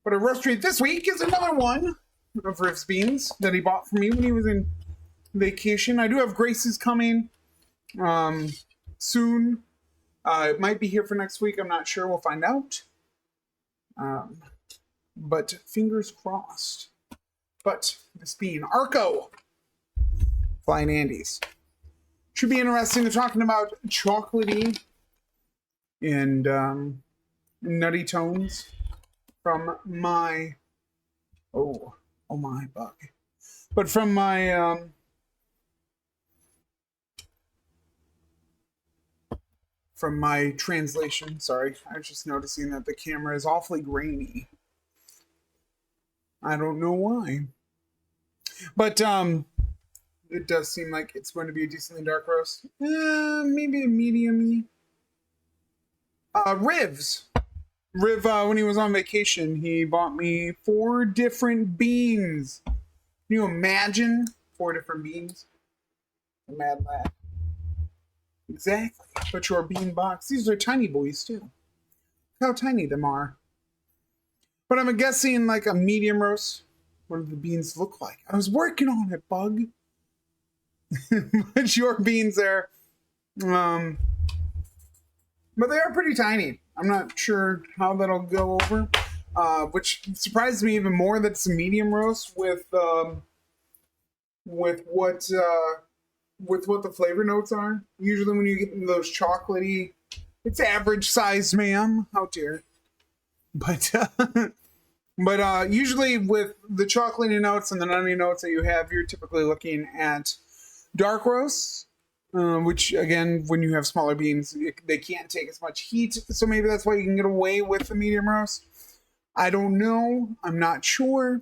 But a roast treat this week is another one of Riff's beans that he bought for me when he was in vacation. I do have Grace's coming soon. It might be here for next week. I'm not sure. We'll find out. But fingers crossed. But this being Arko, Flying Andes. Should be interesting. They're talking about chocolatey and nutty tones from my oh my bug. But from my translation, sorry, I was just noticing that the camera is awfully grainy. I don't know why. But it does seem like it's going to be a decently dark roast. Maybe a medium-y. Riv, when he was on vacation, he bought me 4 different beans. Can you imagine 4 different beans? A mad lad. Exactly. But your bean box. These are tiny boys, too. Look how tiny them are. But I'm guessing like a medium roast. What do the beans look like? I was working on it, bug. But your beans there. But they are pretty tiny. I'm not sure how that'll go over. Which surprised me even more that it's a medium roast with what the flavor notes are. Usually when you get those chocolatey, it's average size, ma'am. How dare. But usually with the chocolatey notes and the nutty notes that you have, you're typically looking at dark roasts, which again, when you have smaller beans, they can't take as much heat. So maybe that's why you can get away with the medium roast. I don't know. I'm not sure.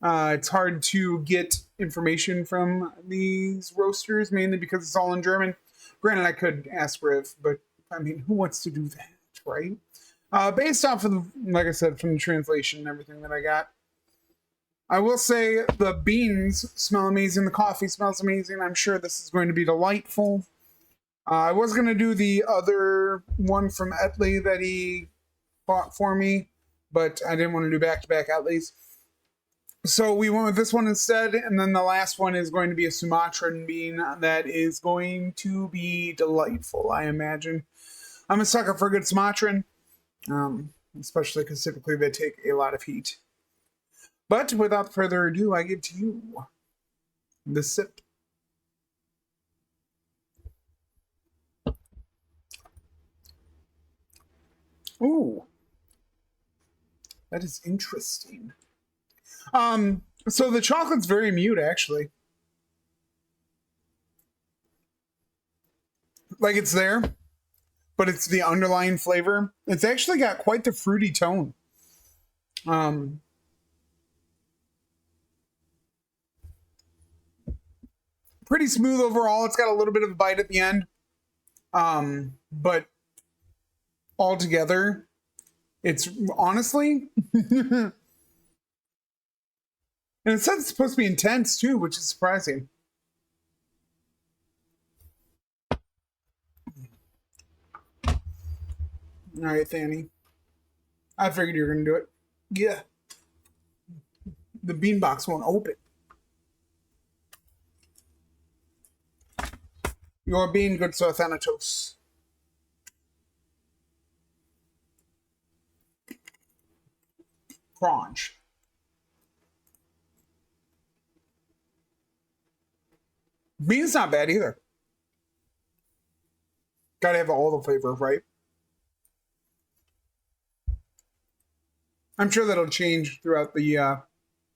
It's hard to get information from these roasters, mainly because it's all in German. Granted, I could ask Riv, but I mean, who wants to do that, right? Based off of, like I said, from the translation and everything that I got, I will say the beans smell amazing. The coffee smells amazing. I'm sure this is going to be delightful. I was going to do the other one from Etley that he bought for me, but I didn't want to do back-to-back Etleys. So we went with this one instead, and then the last one is going to be a Sumatran bean that is going to be delightful, I imagine. I'm a sucker for a good Sumatran, especially because typically they take a lot of heat. But without further ado, I give to you the sip. Ooh, that is interesting. So the chocolate's very mute, actually. Like it's there, but it's the underlying flavor. It's actually got quite the fruity tone. Pretty smooth overall. It's got a little bit of a bite at the end. But altogether, it's honestly... And it says it's supposed to be intense, too, which is surprising. All right, Fanny. I figured you were going to do it. Yeah. The bean box won't open. You're being good, Sir Thanatos. Crunch. Bean's not bad either. Gotta have all the flavor, right? I'm sure that'll change throughout the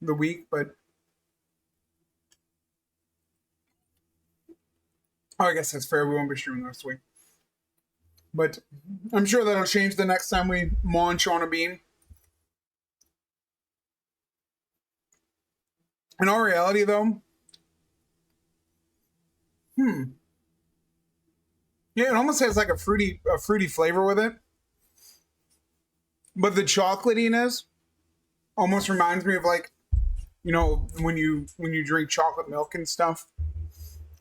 week, but I guess that's fair. We won't be streaming this week. But I'm sure that'll change the next time we munch on a bean. In all reality, though, yeah, it almost has like a fruity flavor with it. But the chocolatiness almost reminds me of like, you know, when you drink chocolate milk and stuff.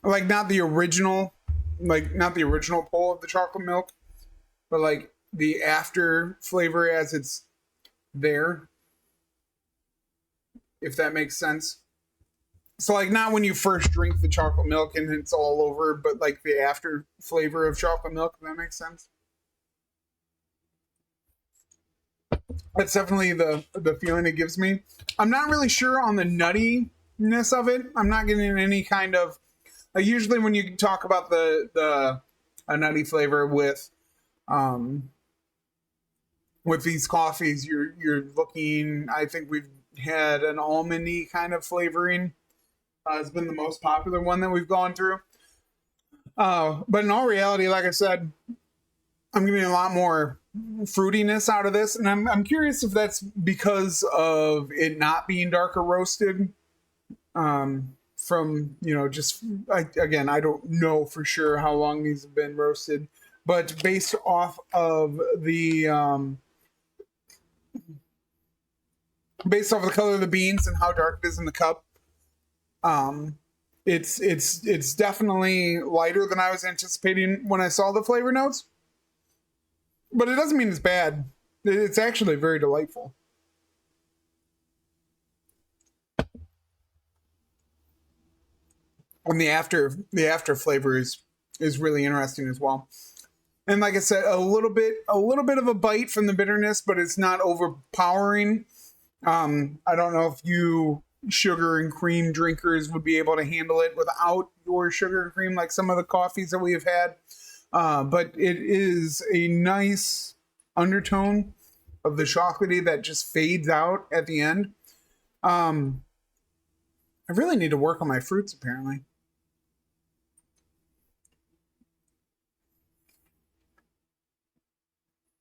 Like not the original pull of the chocolate milk, but like the after flavor as it's there. if that makes sense. So like not when you first drink the chocolate milk and it's all over, but like the after flavor of chocolate milk, if that makes sense. That's definitely the feeling it gives me. I'm not really sure on the nuttiness of it. I'm not getting any kind of usually when you talk about the a nutty flavor um with these coffees, you're looking. I think we've had an almondy kind of flavoring. Has been the most popular one that we've gone through. But in all reality, like I said, I'm getting a lot more fruitiness out of this, and I'm curious if that's because of it not being darker roasted. From just again, I don't know for sure how long these have been roasted, but based off of the color of the beans and how dark it is in the cup, it's definitely lighter than I was anticipating when I saw the flavor notes. But it doesn't mean it's bad. It's actually very delightful. And the after flavor is really interesting as well. And like I said, a little bit of a bite from the bitterness, but it's not overpowering. I don't know if you sugar and cream drinkers would be able to handle it without your sugar and cream, like some of the coffees that we have had. But it is a nice undertone of the chocolatey that just fades out at the end. I really need to work on my fruits, apparently.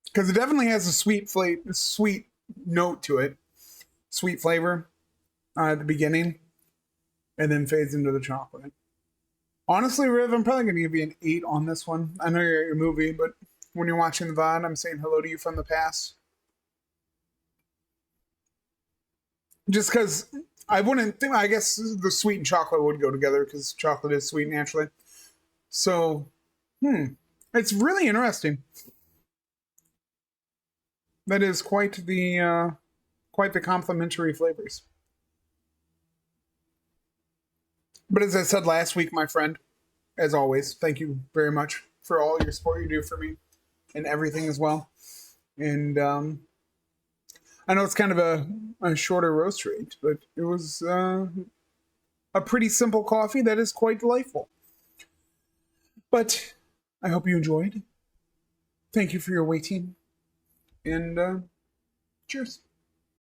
Because it definitely has a sweet note to it, sweet flavor at the beginning, and then fades into the chocolate. Honestly, Riv, I'm probably going to give you an 8 on this one. I know you're at your movie, but when you're watching the VOD, I'm saying hello to you from the past. Just because I wouldn't think, I guess the sweet and chocolate would go together because chocolate is sweet naturally. So, it's really interesting. That is quite the complementary flavors. But as I said last week, my friend, as always, thank you very much for all your support you do for me and everything as well. And I know it's kind of a shorter roast rate, but it was a pretty simple coffee that is quite delightful. But I hope you enjoyed. Thank you for your waiting. And cheers.